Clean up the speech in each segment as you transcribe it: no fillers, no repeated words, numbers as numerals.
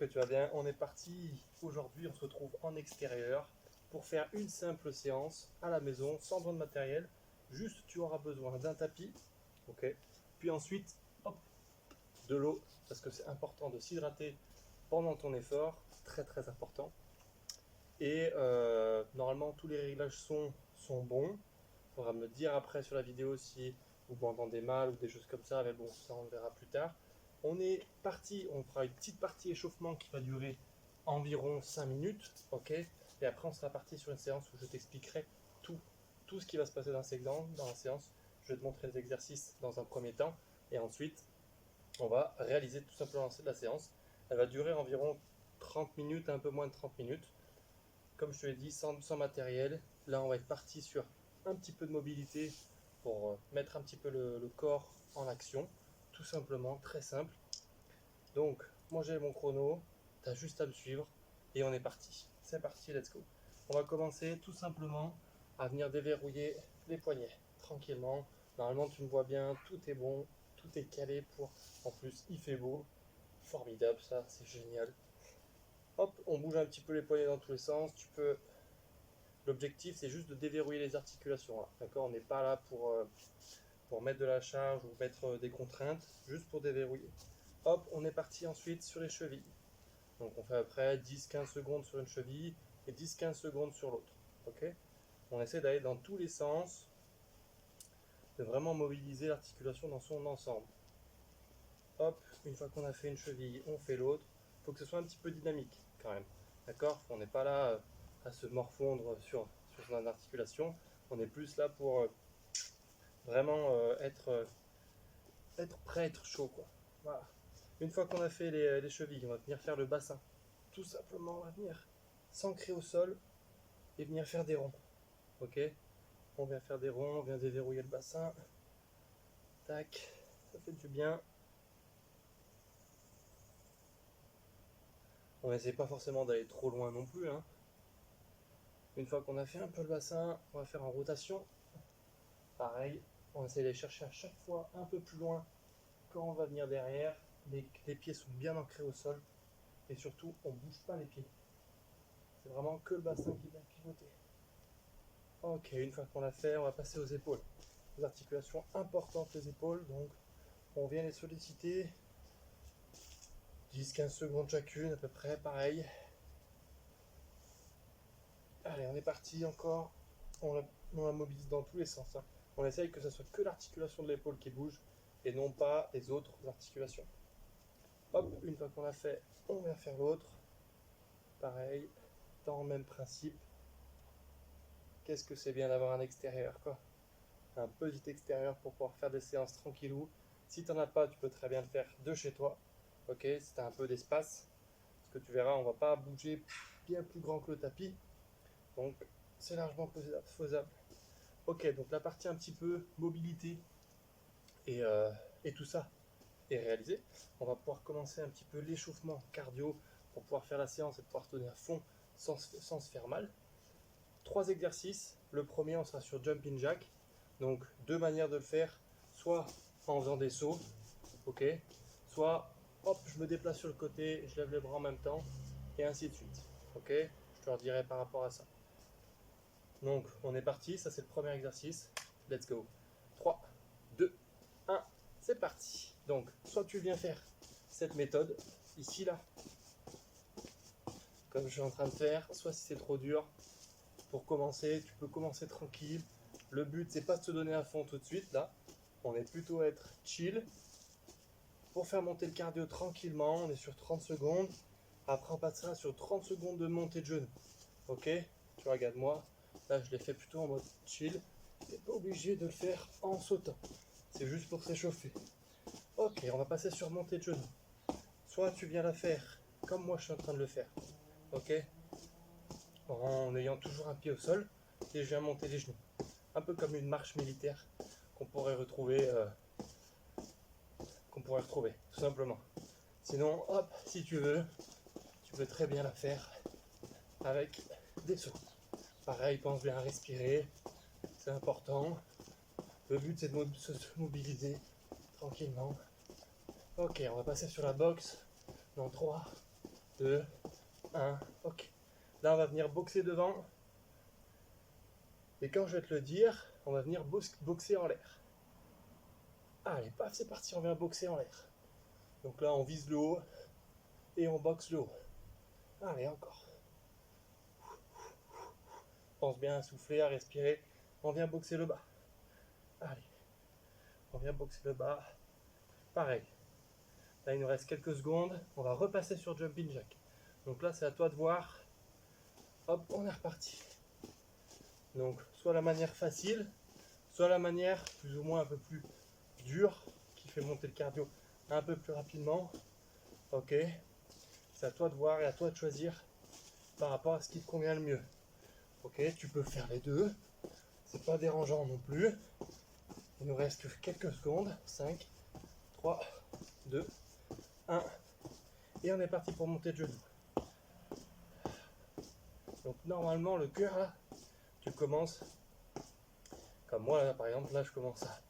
que tu vas bien. On est parti aujourd'hui, on se retrouve en extérieur pour faire une simple séance à la maison sans besoin de matériel. Juste tu auras besoin d'un tapis, ok. Puis ensuite, hop, de l'eau parce que c'est important de s'hydrater pendant ton effort, très important. Et normalement tous les réglages sont bons. Il faudra me dire après sur la vidéo si vous m'entendez mal ou des choses comme ça, mais bon, ça on verra plus tard. On est parti, on fera une petite partie échauffement qui va durer environ 5 minutes, ok. Et après on sera parti sur une séance où je t'expliquerai tout ce qui va se passer dans la séance. Je vais te montrer les exercices dans un premier temps et ensuite on va réaliser tout simplement la séance. Elle va durer environ 30 minutes, un peu moins de 30 minutes. Comme je te l'ai dit, sans matériel. Là, on va être parti sur un petit peu de mobilité pour mettre un petit peu le corps en action. Tout simplement, très simple. Donc, moi j'ai mon chrono, tu as juste à me suivre et on est parti. C'est parti, let's go. On va commencer tout simplement à venir déverrouiller les poignets tranquillement. Normalement, tu me vois bien, tout est bon, tout est calé pour. En plus, il fait beau, formidable, ça, c'est génial. Hop, on bouge un petit peu les poignets dans tous les sens. Tu peux. L'objectif, c'est juste de déverrouiller les articulations. Hein. D'accord, on n'est pas là pour mettre de la charge ou mettre des contraintes, juste pour déverrouiller. Hop, on est parti ensuite sur les chevilles. Donc on fait à peu près 10-15 secondes sur une cheville et 10-15 secondes sur l'autre. Ok. On essaie d'aller dans tous les sens, de vraiment mobiliser l'articulation dans son ensemble. Hop, une fois qu'on a fait une cheville, on fait l'autre. Il faut que ce soit un petit peu dynamique quand même. D'accord. On n'est pas là à se morfondre sur son articulation. On est plus là pour vraiment être prêt, être chaud. Quoi. Voilà. Une fois qu'on a fait les chevilles, on va venir faire le bassin. Tout simplement, on va venir s'ancrer au sol et venir faire des ronds. Ok. On vient faire des ronds, on vient déverrouiller le bassin. Tac, ça fait du bien. On n'essaie pas forcément d'aller trop loin non plus. Hein. Une fois qu'on a fait un peu le bassin, on va faire en rotation. Pareil, on essaie d'aller chercher à chaque fois un peu plus loin quand on va venir derrière. Les pieds sont bien ancrés au sol. Et surtout, on ne bouge pas les pieds. C'est vraiment que le bassin qui vient pivoter. Ok, une fois qu'on l'a fait, on va passer aux épaules. Les articulations importantes, les épaules. Donc, on vient les solliciter. 10-15 secondes chacune, à peu près, pareil. Allez, on est parti encore. On la mobilise dans tous les sens. Hein. On essaye que ce soit que l'articulation de l'épaule qui bouge et non pas les autres articulations. Hop, une fois qu'on l'a fait, on vient faire l'autre. Pareil, dans le même principe. Qu'est-ce que c'est bien d'avoir un extérieur, quoi. Un petit extérieur pour pouvoir faire des séances tranquillou. Si tu n'en as pas, tu peux très bien le faire de chez toi. Ok, si tu as un peu d'espace. Parce que tu verras, on ne va pas bouger bien plus grand que le tapis. Donc, c'est largement faisable. Ok, donc la partie un petit peu mobilité et tout ça est réalisée. On va pouvoir commencer un petit peu l'échauffement cardio pour pouvoir faire la séance et pouvoir se donner à fond sans se faire mal. 3 exercices. Le premier, on sera sur jumping jack. Donc, 2 manières de le faire. Soit en faisant des sauts, ok. Soit, hop, je me déplace sur le côté, je lève les bras en même temps, et ainsi de suite. Ok. Je te leur dirai par rapport à ça. Donc, on est parti. Ça, c'est le premier exercice. Let's go. 3, 2, 1, c'est parti. Donc, soit tu viens faire cette méthode, ici, là, comme je suis en train de faire, soit si c'est trop dur, pour commencer, tu peux commencer tranquille. Le but, c'est pas de se donner à fond tout de suite, là. On est plutôt à être chill. Pour faire monter le cardio tranquillement, on est sur 30 secondes. Après, on passera sur 30 secondes de montée de genou. Ok. Tu regardes moi. Là, je l'ai fait plutôt en mode chill. Tu n'es pas obligé de le faire en sautant. C'est juste pour s'échauffer. Ok, on va passer sur montée de genou. Soit tu viens la faire comme moi je suis en train de le faire. Ok. En ayant toujours un pied au sol et je viens monter les genoux. Un peu comme une marche militaire qu'on pourrait retrouver, tout simplement. Sinon, hop, si tu peux très bien la faire avec des sauts. Pareil, pense bien à respirer, c'est important. Le but c'est de se mobiliser tranquillement. Ok, on va passer sur la boxe dans 3, 2, 1, ok. Là, on va venir boxer devant. Et quand je vais te le dire, on va venir boxer en l'air. Allez, paf, c'est parti, on vient boxer en l'air. Donc là, on vise le haut et on boxe le haut. Allez, encore. Pense bien à souffler, à respirer. On vient boxer le bas. Allez, on vient boxer le bas. Pareil. Là, il nous reste quelques secondes. On va repasser sur Jumping Jack. Donc là, c'est à toi de voir. Hop, on est reparti. Donc, soit la manière facile, soit la manière plus ou moins un peu plus dure, qui fait monter le cardio un peu plus rapidement. Ok. C'est à toi de voir et à toi de choisir par rapport à ce qui te convient le mieux. Ok, tu peux faire les deux. C'est pas dérangeant non plus. Il nous reste que quelques secondes. 5, 3, 2, 1. Et on est parti pour monter de genou. Donc normalement le cœur là, tu commences comme moi là, par exemple, là je commence à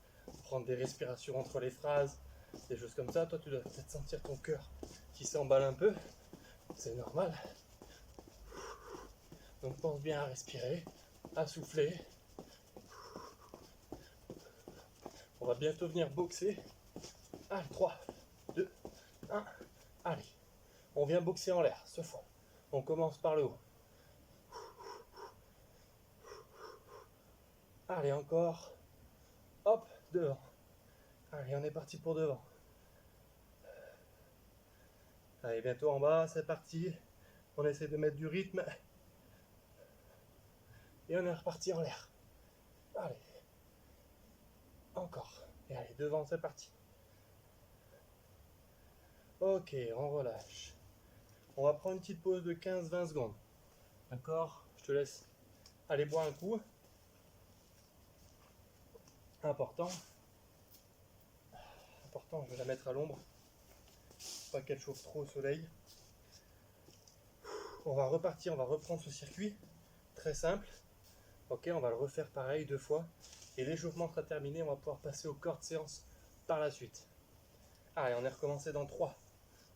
prendre des respirations entre les phrases, des choses comme ça. Toi tu dois peut-être sentir ton cœur qui s'emballe un peu. C'est normal. Donc pense bien à respirer, à souffler. On va bientôt venir boxer. Allez, 3, 2, 1. Allez, on vient boxer en l'air ce fois. On commence par le haut. Allez, encore. Hop, devant. Allez, on est parti pour devant. Allez, bientôt en bas, c'est parti. On essaie de mettre du rythme. Et on est reparti en l'air. Allez. Encore. Et allez, devant, c'est parti. Ok, on relâche. On va prendre une petite pause de 15-20 secondes. D'accord? Je te laisse aller boire un coup. Important. Important, je vais la mettre à l'ombre. Pas qu'elle chauffe trop au soleil. On va repartir, on va reprendre ce circuit. Très simple. Ok, on va le refaire pareil 2 fois. Et l'échauffement sera terminé, on va pouvoir passer au corps de séance par la suite. Allez, on est recommencé dans 3,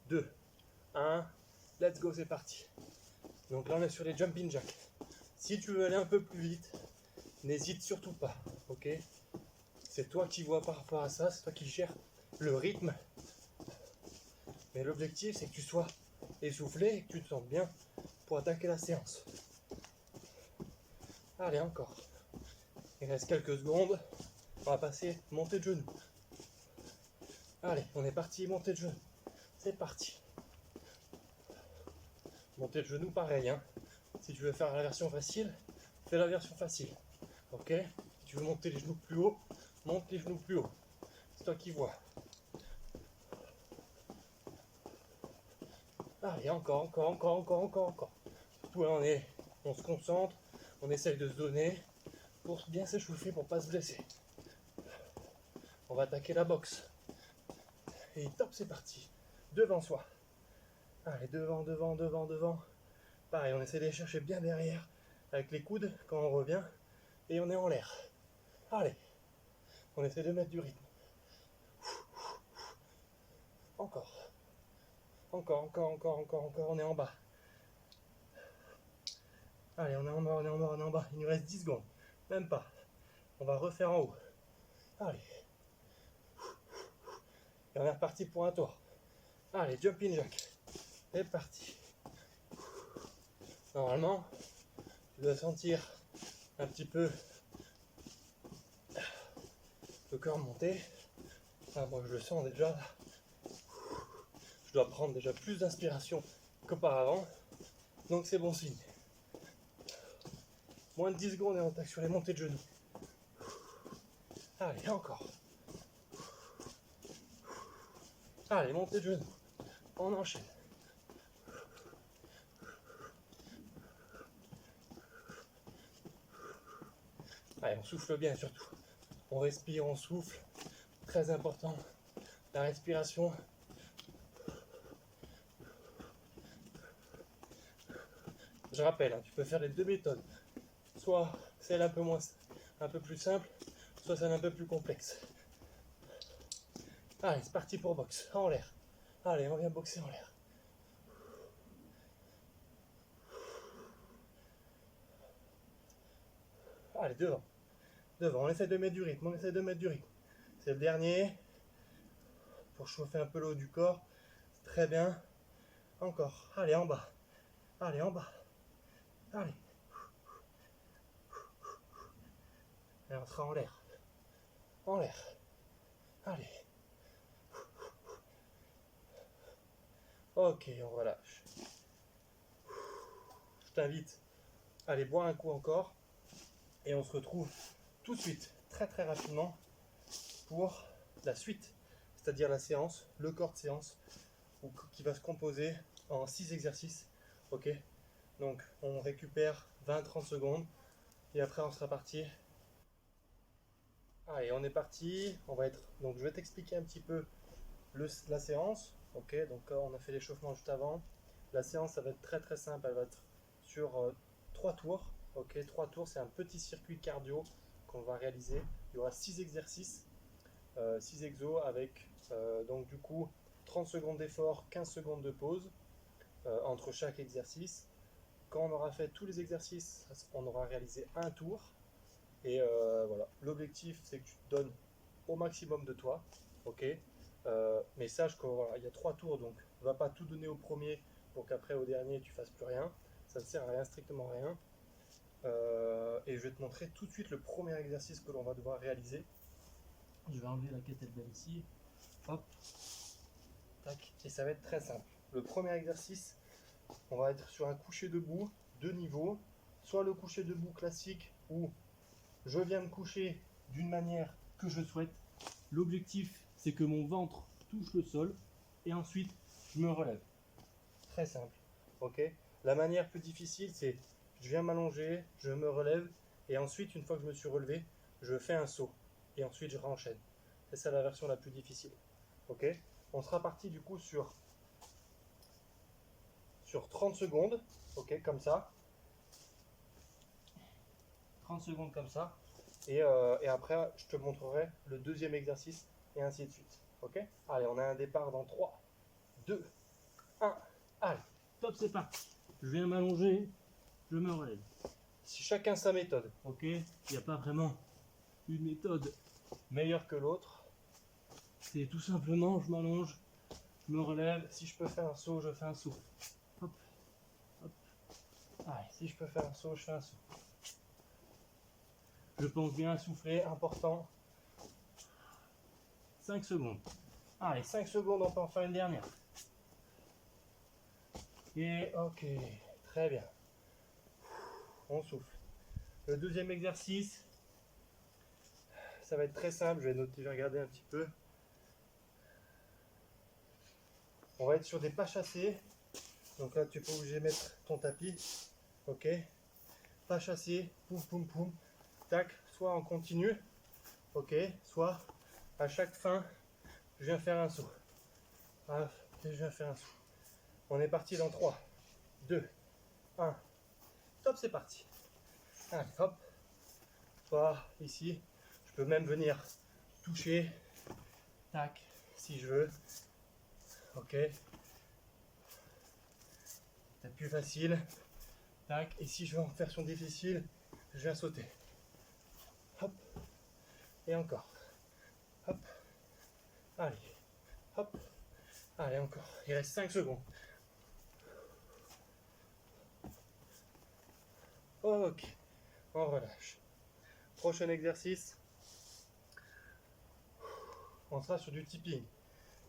2, 1. Let's go, c'est parti. Donc là, on est sur les jumping jacks. Si tu veux aller un peu plus vite, n'hésite surtout pas. Ok? C'est toi qui vois par rapport à ça, c'est toi qui gères le rythme. Mais l'objectif, c'est que tu sois essoufflé et que tu te sentes bien pour attaquer la séance. Allez, encore. Il reste quelques secondes. On va passer montée de genou. Allez, on est parti, montée de genou. C'est parti. Montée de genou, pareil. Hein. Si tu veux faire la version facile, fais la version facile. Ok? Si tu veux monter les genoux plus haut, monte les genoux plus haut. C'est toi qui vois. Allez, encore. Surtout là, on se concentre, on essaye de se donner pour bien s'échauffer, pour pas se blesser. On va attaquer la boxe. Et top, c'est parti. Devant soi. Allez, devant. Pareil, on essaie de les chercher bien derrière, avec les coudes quand on revient, et on est en l'air. Allez, on essaie de mettre du rythme. Encore, on est en bas. Allez, on est en bas. Il nous reste 10 secondes, même pas. On va refaire en haut. Allez. Et on est reparti pour un tour. Allez, jumping jack. C'est parti. Normalement, tu dois sentir un petit peu le cœur monter. Enfin, moi je le sens déjà. Je dois prendre déjà plus d'inspiration qu'auparavant. Donc c'est bon signe. Moins de 10 secondes et on attaque sur les montées de genoux. Allez, encore. Allez, montée de genoux. On enchaîne. Allez, on souffle bien surtout. On respire, on souffle. Très important. La respiration. Je rappelle, hein, tu peux faire les deux méthodes. Soit celle un peu plus simple, soit celle un peu plus complexe. Allez, c'est parti pour boxe. En l'air. Allez, on vient boxer en l'air. Allez, devant. Devant, on essaie de mettre du rythme, on essaie de mettre du rythme. C'est le dernier. Pour chauffer un peu le haut du corps. Très bien. Encore. Allez, en bas. Allez, en bas. Allez. Et on sera en l'air. En l'air. Allez. Ok, on relâche. Je t'invite à aller boire un coup encore. Et on se retrouve tout de suite, très très rapidement, pour la suite. C'est-à-dire la séance, le corps de séance, qui va se composer en 6 exercices. Ok. Donc on récupère 20-30 secondes. Et après on sera parti. Allez, on est parti. Donc je vais t'expliquer un petit peu la séance. Ok, donc on a fait l'échauffement juste avant. La séance, ça va être très très simple. Elle va être sur 3 tours. Ok, 3 tours, c'est un petit circuit cardio qu'on va réaliser. Il y aura 6 exercices, 6 exos avec donc du coup 30 secondes d'effort, 15 secondes de pause entre chaque exercice. Quand on aura fait tous les exercices, on aura réalisé un tour. Et voilà, l'objectif c'est que tu te donnes au maximum de toi. Ok. Mais sache qu'il voilà, y a 3 tours, donc ne va pas tout donner au premier pour qu'après au dernier tu fasses plus rien. Ça ne sert à rien, strictement rien. Et je vais te montrer tout de suite le premier exercice que l'on va devoir réaliser. Je vais enlever la kettlebell ici. Hop. Tac. Et ça va être très simple. Le premier exercice, on va être sur un coucher debout, 2 niveaux. Soit le coucher debout classique où je viens me coucher d'une manière que je souhaite. L'objectif, c'est que mon ventre touche le sol et ensuite je me relève. Très simple. Ok. La manière plus difficile, c'est je viens m'allonger, je me relève et ensuite, une fois que je me suis relevé, je fais un saut et ensuite je renchaîne. C'est ça la version la plus difficile. Ok. On sera parti du coup sur 30 secondes. Ok, comme ça. 30 secondes comme ça. Et après, je te montrerai le deuxième exercice et ainsi de suite. Ok. Allez, on a un départ dans 3, 2, 1. Allez, top, c'est parti. Je viens m'allonger, je me relève. Si chacun sa méthode, ok. Il n'y a pas vraiment une méthode meilleure que l'autre. C'est tout simplement, je m'allonge, je me relève. Si je peux faire un saut, je fais un saut. Hop, hop. Allez, si je peux faire un saut, je fais un saut. Je pense bien à souffler, important. 5 secondes. Allez, 5 secondes, on peut en faire une dernière. Et ok, très bien. On souffle. Le deuxième exercice, ça va être très simple. Je vais noter, je vais regarder un petit peu. On va être sur des pas chassés. Donc là, tu es pas obligé de mettre ton tapis. Ok. Pas chassé, poum poum poum. Tac, soit en continu. Ok. Soit à chaque fin, je viens faire un saut. Ah, et je viens faire un saut. On est parti dans 3, 2, 1. Top, c'est parti. Allez, hop. Soit ici. Je peux même venir toucher. Tac, si je veux. Ok. C'est plus facile. Tac. Et si je veux en faire son difficile, je viens sauter. Hop. Et encore. Hop. Allez. Hop. Allez, encore. Il reste 5 secondes. Ok. On relâche. Prochain exercice. On sera sur du tipping.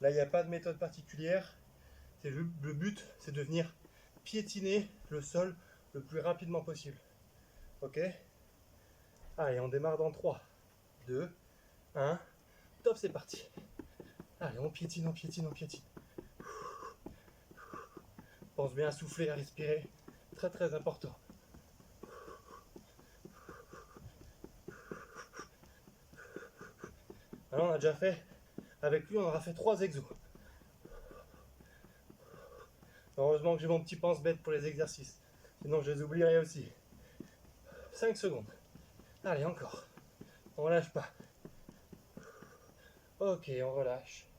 Là, il n'y a pas de méthode particulière. Le but, c'est de venir piétiner le sol le plus rapidement possible. Ok. Allez, on démarre dans 3, 2, 1. Top, c'est parti. Allez, on piétine, on piétine, on piétine. Pense bien à souffler, à respirer. Très très important. Alors, on a déjà fait, avec lui, on aura fait 3 exos. Heureusement que j'ai mon petit pense-bête pour les exercices. Sinon, je les oublierai aussi. 5 secondes. Allez, encore. On relâche pas. Ok, on relâche.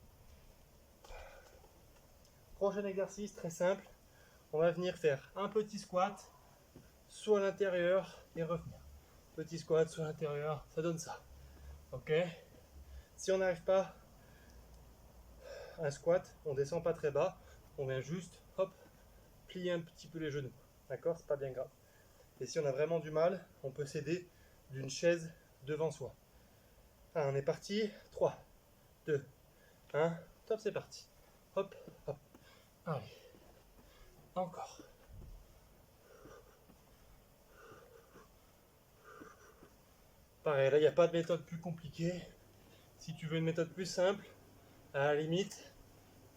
Prochain exercice, très simple. On va venir faire un petit squat, saut à l'intérieur et revenir. petit squat sur l'intérieur, ça donne ça. Ok. Si on n'arrive pas à un squat, on descend pas très bas, on vient juste, hop, plier un petit peu les genoux. D'accord, c'est pas bien grave. Et si on a vraiment du mal, on peut s'aider d'une chaise devant soi. Ah, on est parti. 3, 2, 1. Top, c'est parti. Hop, hop. Allez. Encore. Pareil, là, il n'y a pas de méthode plus compliquée. Si tu veux une méthode plus simple, à la limite,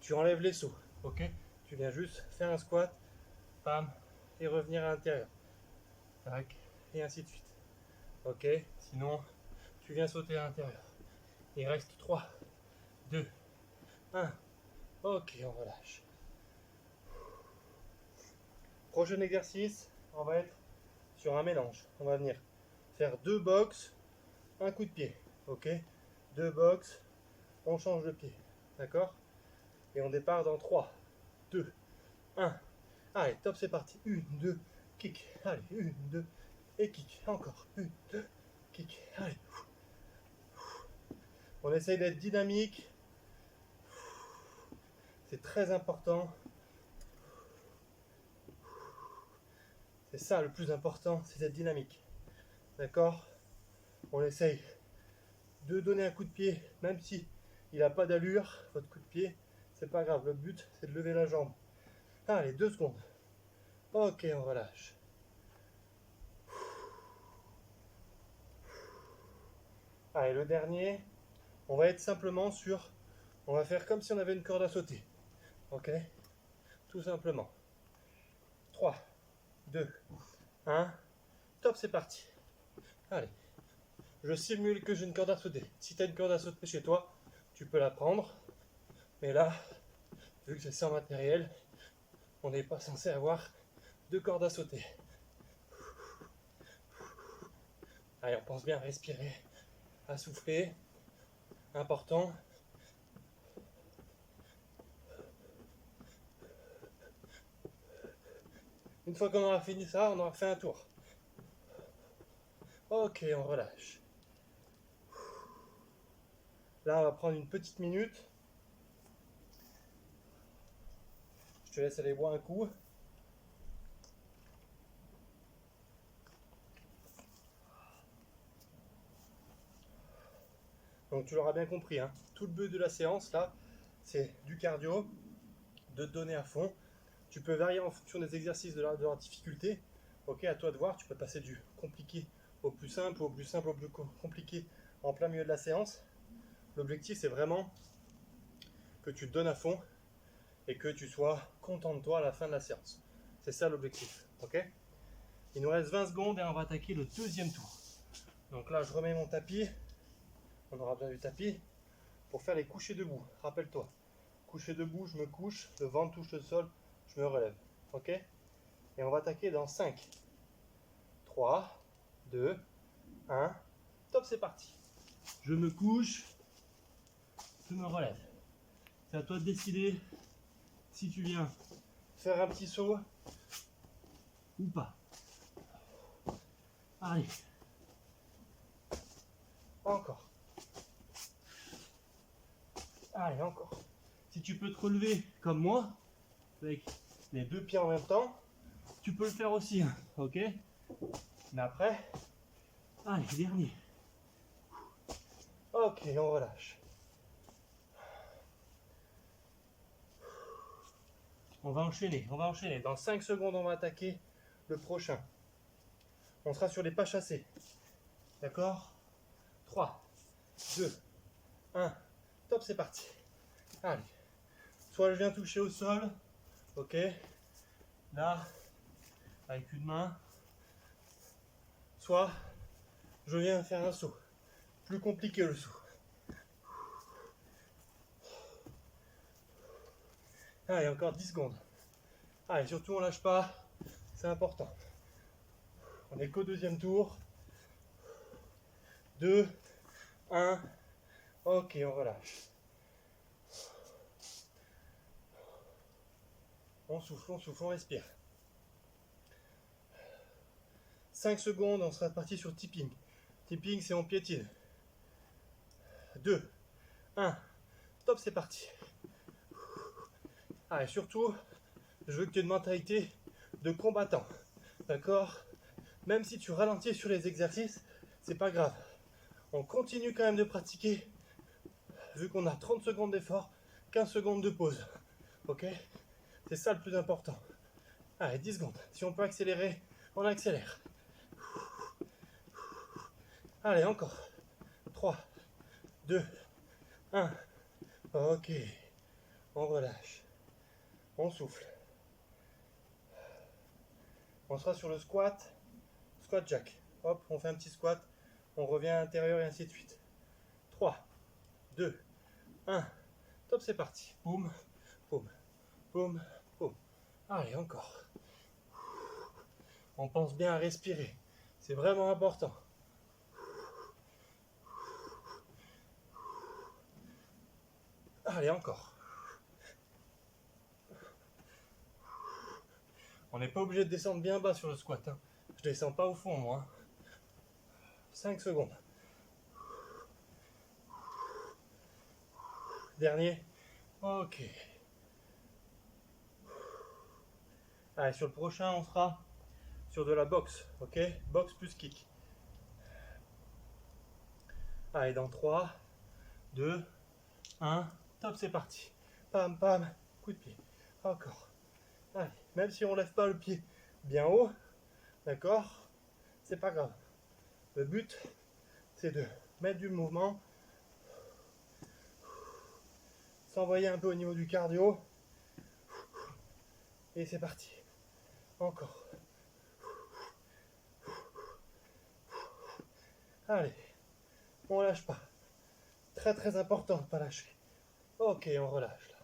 tu enlèves les sauts. Ok. Tu viens juste faire un squat, bam, et revenir à l'intérieur. Tac, et ainsi de suite. Ok. Sinon, tu viens sauter à l'intérieur. Il reste 3, 2, 1. Ok, on relâche. Prochain exercice, on va être sur un mélange. On va venir faire 2 box, un coup de pied. Ok. 2 box, on change de pied. D'accord. Et on départ dans 3, 2, 1. Allez, top, c'est parti. 1, 2, kick. Allez, 1, 2, et kick. Encore. 1, 2, kick. Allez. On essaye d'être dynamique. C'est très important. C'est ça le plus important, c'est d'être dynamique. D'accord. On essaye de donner un coup de pied, même si il n'a pas d'allure, votre coup de pied, c'est pas grave. Le but, c'est de lever la jambe. Allez, 2 secondes. Ok, on relâche. Allez, le dernier, on va être simplement sur... On va faire comme si on avait une corde à sauter. Ok. Tout simplement. 3, 2, 1. Top, c'est parti. Allez. Je simule que j'ai une corde à sauter. Si tu as une corde à sauter chez toi, tu peux la prendre. Mais là, vu que c'est sans matériel, on n'est pas censé avoir 2 cordes à sauter. Allez, on pense bien à respirer, à souffler. Important. Une fois qu'on aura fini ça, on aura fait un tour. Ok, on relâche. Là, on va prendre une petite minute. Je te laisse aller boire un coup. Donc tu l'auras bien compris, hein. Tout le but de la séance là, c'est du cardio, de te donner à fond. Tu peux varier en fonction des exercices de leur difficulté. Ok, à toi de voir, tu peux passer du compliqué au plus simple, au plus simple au plus compliqué en plein milieu de la séance. L'objectif c'est vraiment que tu te donnes à fond et que tu sois content de toi à la fin de la séance. C'est ça l'objectif, ok. Il nous reste 20 secondes et on va attaquer le deuxième tour. Donc là, je remets mon tapis. On aura besoin du tapis pour faire les couchers debout. Rappelle-toi, coucher debout, je me couche, le ventre touche le sol, je me relève. Ok. Et on va attaquer dans 5, 3, 2, 1. Top, c'est parti. Je me couche, je me relève. C'est à toi de décider si tu viens faire un petit saut ou pas. Allez. Encore. Allez, encore. Si tu peux te relever comme moi, avec les 2 pieds en même temps, tu peux le faire aussi. Hein, ok. Mais après, allez, dernier. Ok, on relâche. On va enchaîner, on va enchaîner. Dans 5 secondes, on va attaquer le prochain. On sera sur les pas chassés. D'accord. 3, 2, 1. Top, c'est parti. Allez. Soit je viens toucher au sol. Ok. Là, avec une main. Soit je viens faire un saut. Plus compliqué le saut. Allez, encore 10 secondes. Allez, surtout on lâche pas. C'est important. On est qu'au deuxième tour. 2, 1. Ok, on relâche. On souffle, on respire. 5 secondes, on sera parti sur tipping. Tipping, c'est on piétine. 2, 1, top, c'est parti. Ah, et surtout, je veux que tu aies une mentalité de combattant. D'accord? Même si tu ralentis sur les exercices, c'est pas grave. On continue quand même de pratiquer, vu qu'on a 30 secondes d'effort, 15 secondes de pause. Ok? C'est ça le plus important. Allez, 10 secondes. Si on peut accélérer, on accélère. Allez, encore. 3, 2, 1. Ok. On relâche. On souffle. On sera sur le squat. Squat jack. Hop, on fait un petit squat. On revient à l'intérieur et ainsi de suite. 3, 2, 1. Top, c'est parti. Boum, boum, boum, boum. Allez, encore. On pense bien à respirer. C'est vraiment important. Allez, encore. On n'est pas obligé de descendre bien bas sur le squat. Hein. Je descends pas au fond, moi. 5 secondes. Dernier. Ok. Allez, sur le prochain, on sera sur de la boxe. Ok? Boxe plus kick. Allez, dans 3, 2, 1. Top, c'est parti. Pam, pam. Coup de pied. Encore. Allez, même si on lève pas le pied bien haut, d'accord? C'est pas grave. Le but, c'est de mettre du mouvement, s'envoyer un peu au niveau du cardio, et c'est parti. Encore. Allez, on lâche pas. Très très important de pas lâcher. Ok, on relâche là.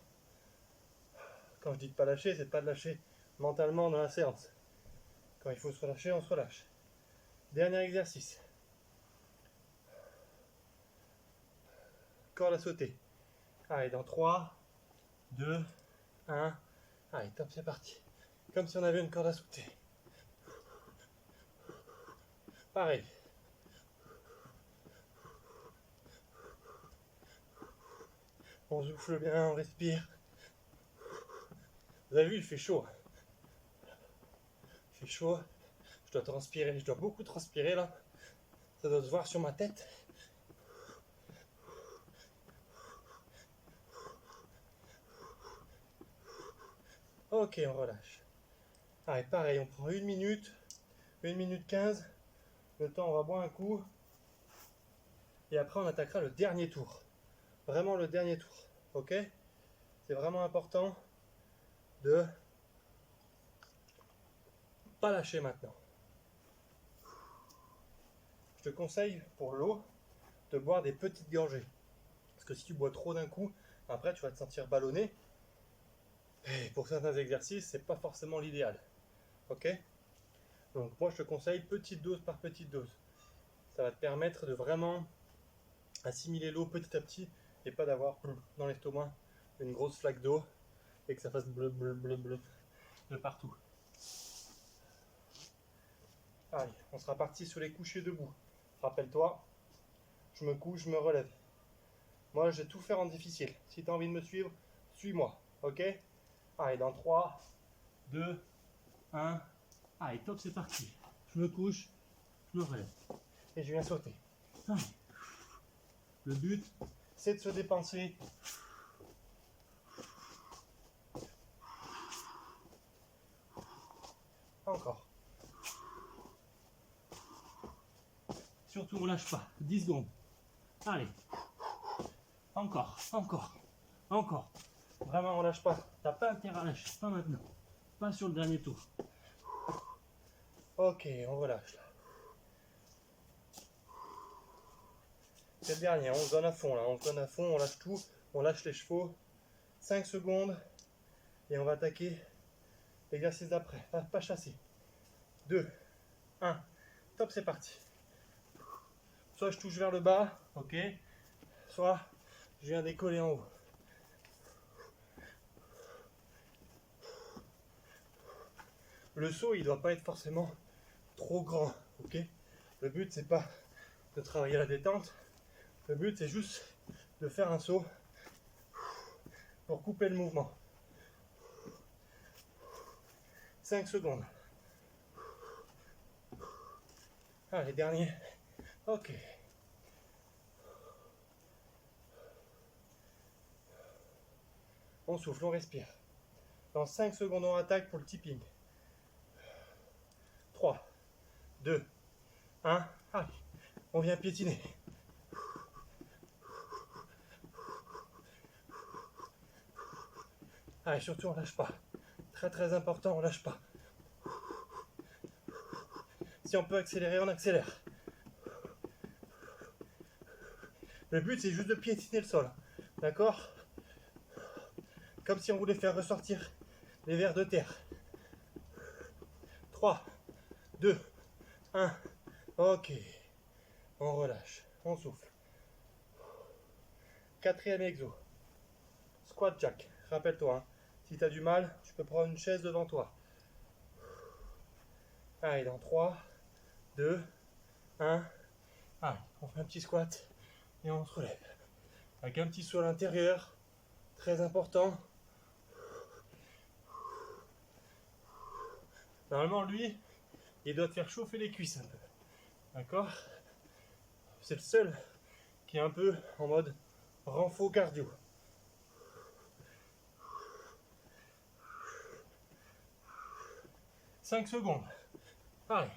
Quand je dis de pas lâcher, c'est pas de lâcher mentalement dans la séance. Quand il faut se relâcher, on se relâche. Dernier exercice. Corde à sauter. Allez, dans 3, 2, 1. Allez, top, c'est parti. Comme si on avait une corde à sauter. Pareil. On souffle bien, on respire. Vous avez vu, il fait chaud. Il fait chaud. Je dois transpirer, je dois beaucoup transpirer là. Ça doit se voir sur ma tête. Ok, on relâche. Allez, pareil, on prend 1 minute, 1 minute 15. Le temps, on va boire un coup. Et après, on attaquera le dernier tour. Vraiment le dernier tour. Ok? C'est vraiment important de pas lâcher maintenant. Je te conseille pour l'eau de boire des petites gorgées. Parce que si tu bois trop d'un coup, après tu vas te sentir ballonné. Et pour certains exercices, c'est pas forcément l'idéal. Ok? Donc moi je te conseille petite dose par petite dose. Ça va te permettre de vraiment assimiler l'eau petit à petit et pas d'avoir dans l'estomac une grosse flaque d'eau et que ça fasse bleu bleu bleu bleu de partout. Allez, on sera parti sur les couchés debout. Rappelle-toi, je me couche, je me relève. Moi, je vais tout faire en difficile. Si tu as envie de me suivre, suis-moi. Ok? Allez, dans 3, 2, 1. Allez, top, c'est parti. Je me couche, je me relève. Et je viens sauter. Allez. Le but, c'est de se dépenser. Encore. Surtout, on lâche pas. 10 secondes. Allez. Encore, encore, encore. Vraiment, on lâche pas. T'as pas intérêt à lâcher. Pas maintenant. Pas sur le dernier tour. Ok, on relâche là. C'est le dernier. On se donne à fond là. On se donne à fond, on lâche tout. On lâche les chevaux. 5 secondes. Et on va attaquer l'exercice d'après. Pas chasser. 2, 1. Top, c'est parti. Soit je touche vers le bas, ok. Soit je viens décoller en haut. Le saut, il ne doit pas être forcément trop grand. Ok? Le but c'est pas de travailler la détente, le but c'est juste de faire un saut pour couper le mouvement. 5 secondes. Allez, dernier. Ok. On souffle, on respire. Dans 5 secondes, on attaque pour le tipping. 3, 2, 1. Allez, on vient piétiner. Allez, surtout on lâche pas. Très très important, on lâche pas. Si on peut accélérer, on accélère. Le but c'est juste de piétiner le sol. D'accord? Comme si on voulait faire ressortir les vers de terre. 3, 2, 1. Ok. On relâche. On souffle. 4e exo. Squat jack. Rappelle-toi, hein, si tu as du mal, tu peux prendre une chaise devant toi. Allez, dans 3, 2, 1. Allez, on fait un petit squat et on se relève. Avec un petit saut à l'intérieur. Très important. Normalement, lui, il doit te faire chauffer les cuisses un peu. D'accord? C'est le seul qui est un peu en mode renfort cardio. « 5 secondes. Allez.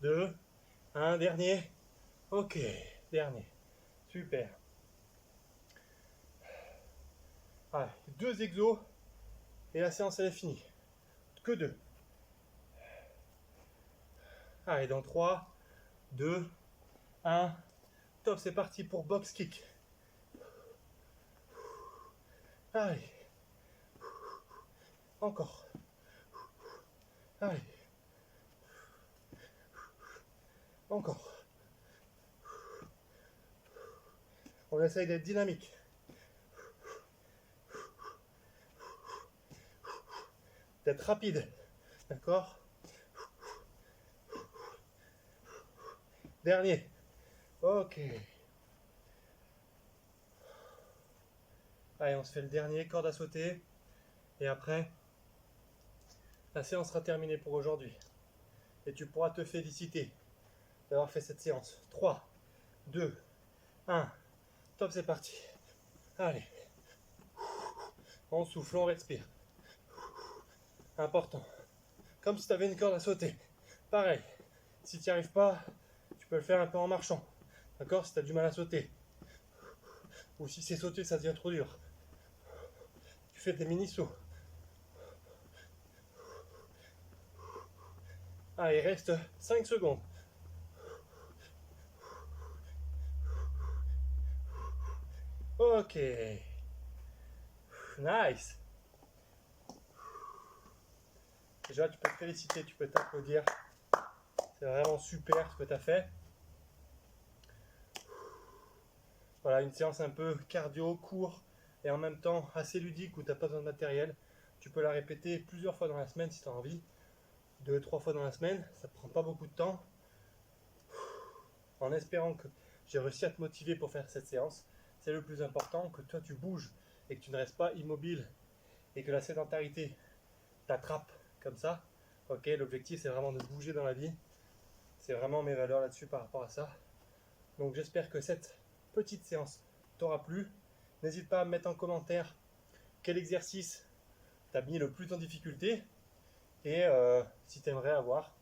2, 1, dernier. Ok, dernier. Super. Allez, 2 exos et la séance elle est finie. Que 2. Allez, dans 3, 2, 1. Top, c'est parti pour box kick. Allez. Encore. Allez. Encore. On essaye d'être dynamique. D'être rapide. D'accord? Dernier. Ok. Allez, on se fait le dernier, corde à sauter. Et après, la séance sera terminée pour aujourd'hui. Et tu pourras te féliciter d'avoir fait cette séance. 3, 2, 1. Top, c'est parti. Allez. On souffle, on respire. Important. Comme si tu avais une corde à sauter. Pareil. Si tu n'y arrives pas, tu peux le faire un peu en marchant. D'accord? Si tu as du mal à sauter. Ou si c'est sauter, ça devient trop dur. Tu fais des mini-sauts. Allez, il reste 5 secondes. Ok. Nice. Déjà, tu peux te féliciter, tu peux t'applaudir. C'est vraiment super ce que tu as fait. Voilà, une séance un peu cardio, court et en même temps assez ludique où tu n'as pas besoin de matériel. Tu peux la répéter plusieurs fois dans la semaine si tu as envie. 2-3 fois dans la semaine, ça ne prend pas beaucoup de temps. En espérant que j'ai réussi à te motiver pour faire cette séance. C'est le plus important, que toi tu bouges et que tu ne restes pas immobile et que la sédentarité t'attrape comme ça. Ok, l'objectif c'est vraiment de bouger dans la vie. C'est vraiment mes valeurs là-dessus par rapport à ça. Donc j'espère que cette petite séance t'aura plu. N'hésite pas à me mettre en commentaire quel exercice t'as mis le plus en difficulté et si tu aimerais avoir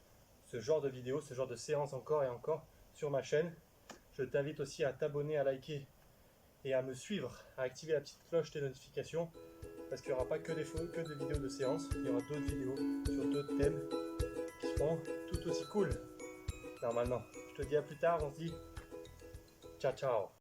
ce genre de vidéo, ce genre de séance encore et encore sur ma chaîne. Je t'invite aussi à t'abonner, à liker et à me suivre, à activer la petite cloche des notifications parce qu'il n'y aura pas que des vidéos de séance, il y aura d'autres vidéos sur d'autres thèmes qui seront tout aussi cool normalement. Je te dis à plus tard, on se dit ciao ciao.